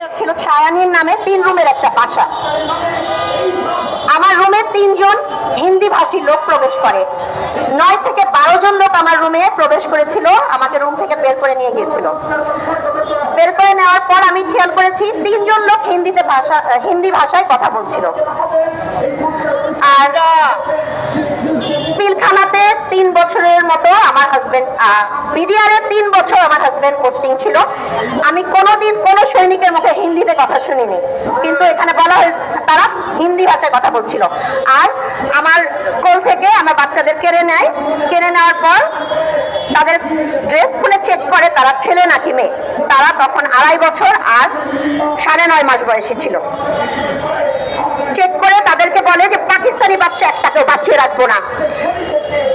ছিল ছায়ানীর নামে 3 রুমের একটা বাসা। আমার রুমে 3 জন হিন্দি ভাষী লোক প্রবেশ করে। 9 থেকে 12 জন লোক আমার রুমে প্রবেশ করেছিল, আমাকে রুম থেকে বের করে নিয়ে গিয়েছিল। বের করে নেওয়ার পর আমি খেয়াল করেছি 3 জন লোক হিন্দি ভাষায় কথা বলছিল। আর পিলখানাতে 3 বছরের মতো আমার হাজবেন্ড, বিডিআর এ 3 বছর আমার হাজবেন্ড পোস্টিং ছিল। আমি কোনোদিন কোনো সৈনিকের মুখে হিন্দিতে কথা শুনিনি, কিন্তু এখানে বলা হয় তারা হিন্দি ভাষায় কথা বলছিল। আর আমার কোল থেকে আমার বাচ্চাদের কেড়ে নেয়। কেড়ে নেওয়ার পর তাদের ড্রেস খুলে চেক করে তারা ছেলে নাকি মেয়ে। তারা তখন 2.5 বছর আর 9.5 মাস বয়সী ছিল। চেক করে তাদেরকে বলে যে পাকিস্তানি বাচ্চা একটাকেও বাঁচিয়ে রাখবো না।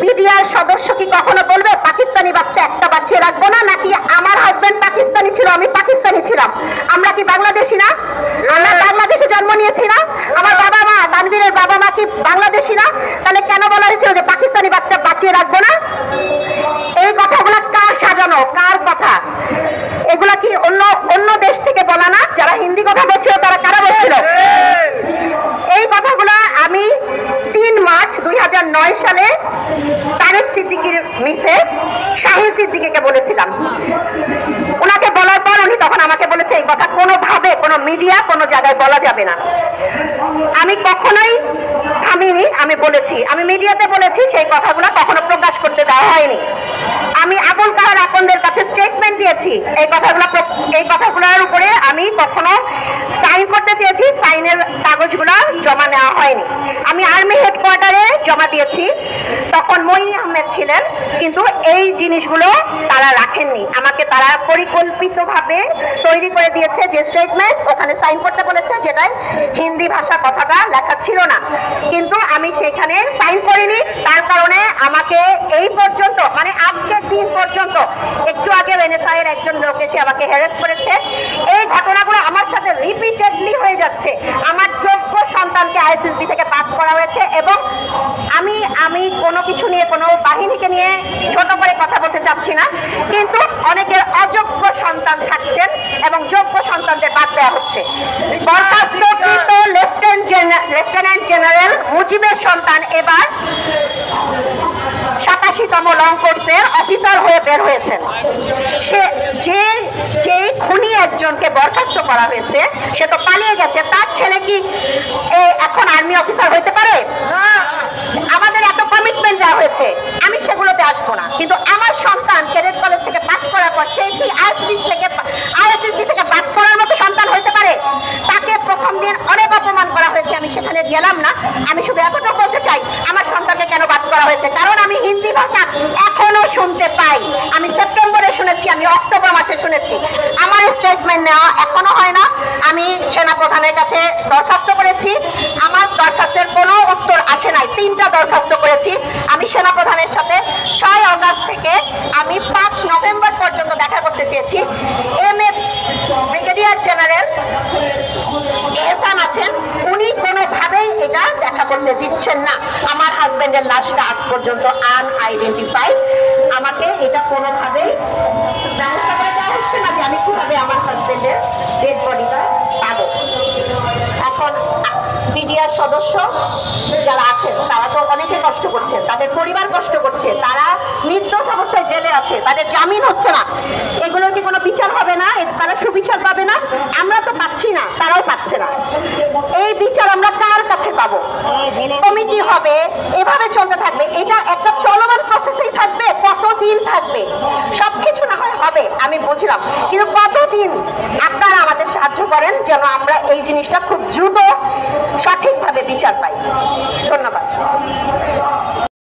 বিডিআর সদস্য কি কখনো বলবে পাকিস্তানি বাচ্চা একটা বাঁচিয়ে রাখবো না? নাকি আমার হাজবেন্ড পাকিস্তানি ছিল, আমি পাকিস্তানি ছিলাম, আমরা কি বাংলাদেশি না? আমরা বাংলাদেশে জন্ম নিয়েছি না? আমার বাবা মা, তানভীরের বাবা মা কি বাংলাদেশি না? তাহলে কেন বলা হয়েছিল যে পাকিস্তানি বাচ্চা বাঁচিয়ে রাখবো না? এই কথাগুলো কার সাজানো, কার কথা? এগুলা কি অন্য দেশ থেকে বলা না? যারা হিন্দি কথা বলছিল তারা কারা বলছিল? এই কথাগুলো আমি 3 মার্চ 2009 সালে তারেক সিদ্দিকীর মিসেস শাহিন সিদ্দিকীকে বলেছিলাম। ওনাকে বলার পর উনি তখন আমাকে বলেছে এই কথা কোনোভাবে কোনো মিডিয়া কোনো জায়গায় বলা যাবে না। আমি কখনোই থামিনি, আমি বলেছি, আমি মিডিয়াতে বলেছি, সেই কথাগুলো কখনো প্রকাশ করতে দেওয়া হয়নি। আমি আবুল কাহার আপনদের কাছে স্টেটমেন্ট দিয়েছি, এই কথাগুলোর উপরে আমি কখনো সাইন করতে চেয়েছি, সাইনের কাগজগুলো জমা নেওয়া হয়নি। আমি আর্মি হেডকোয়ার্টারে জমা দিয়েছি, তখন মঈন আহমেদ ছিলেন, কিন্তু এই জিনিসগুলো তারা রাখেননি। আমাকে তারা পরিকল্পিতভাবে তৈরি করে দিয়েছে যে স্টেটমেন্ট, ওখানে সাইন করতে বলেছে, যেটাই হিন্দি ভাষা কথাটা লেখা ছিল না, কিন্তু আমি সেখানে সাইন করিনি। তার কারণে আমাকে এই পর্যন্ত, মানে আজকের দিন পর্যন্ত, একটু আগে এনএসআই-এর একজন লোক এসে আমাকে হ্যারাস করেছে। এই ঘটনাগুলো আমার সাথে রিপিটেডলি হয়ে যাচ্ছে। আমার যোগ্য সন্তানকে আইএসএসবি থেকে বাদ করা হয়েছে, এবং আমি কোনো কিছু নিয়ে, কোনো বাহিনীকে নিয়ে ছোট করে কথা বলতে চাচ্ছি না, কিন্তু অনেকের অযোগ্য সন্তান থাকছেন এবং যোগ্য সন্তানদের বাদ দেওয়া হচ্ছে। বরখাস্তকৃত লেফটেন্যান্ট জেনারেল মুজিবের সন্তান এবার 87তম লং কোর্সের অফিসার হয়ে বের হয়েছেন। সে যে খুনি একজনকে বরখাস্ত করা হয়েছে, সে তো পালিয়ে গেছে। তার ছেলে কি এখন আর্মি অফিসার হইতে পারে? আমাদের এত কমিটমেন্ট দেওয়া হয়েছে, আমি সেগুলোতে আসবো না, কিন্তু আমার সন্তান ক্যাডেট কলেজ থেকে পাশ করার পর সে কি আইএসএসবি থেকে বাদ করার মতো সন্তান হইতে পারে? তাকে প্রথম দিন অনেক অপমান করা হয়েছে, আমি সেখানে গেলাম না। আমি শুধু এতটা বলতে চাই, আমার সন্তানকে কেন বাদ করা হয়েছে? কারণ আমি হিন্দি ভাষা এখনো শুনতে পাই। আমি সেপ্টেম্বরে শুনেছি, আমি অক্টোবর মাসে শুনেছি। আমার স্টেটমেন্ট নেওয়া এখনো হয় না। আমি সেনাপ্রধানের কাছে দরখাস্ত করেছি, আমার দরখাস্তের কোনো উত্তর আসে নাই। 3টা দরখাস্ত করেছি। আমি সেনাপ্রধানের সাথে 6 আগস্ট থেকে আমি 5 নভেম্বর পর্যন্ত দেখা করতে চেয়েছি। ব্রিগেডিয়ার জেনারেল এহসান আছেন, উনি কোনোভাবেই এটা দেখা করতে দিচ্ছেন না। আমার হাজবেন্ডের লাশটা আজ পর্যন্ত আনআইডেন্টিফাইড। আমাকে এটা কোনোভাবেই ব্যবস্থা করে দেওয়া হচ্ছে না যে আমি কিভাবে আমার হাজবেন্ডের ডেড বডিটা পাবো। এখন বিডিআর সদস্য যারা আছেন তারা তো অনেকে কষ্ট করছেন, তাদের পরিবার কষ্ট করছে, তারা নির্দোষ অবস্থায় জেলে আছে, তাদের জামিন হচ্ছে না। এগুলোর কি কোনো বিচার হবে না? তারা সুবিচার পাবে না? আমরা তো পাচ্ছি না, তারাও পাচ্ছে না। এই বিচার আমরা কার কাছে পাবো? কমিটি হবে, এভাবে চলতে থাকবে। এটা একটা চলমান প্রসেসেই থাকবে। কতদিন থাকবে? সবকিছু না হয় হবে, আমি বুঝলাম, কিন্তু কতদিন? আপনারা আমাদের সাহায্য করেন যেন আমরা এই জিনিসটা খুব দ্রুত সঠিকভাবে বিচার পাই। ধন্যবাদ।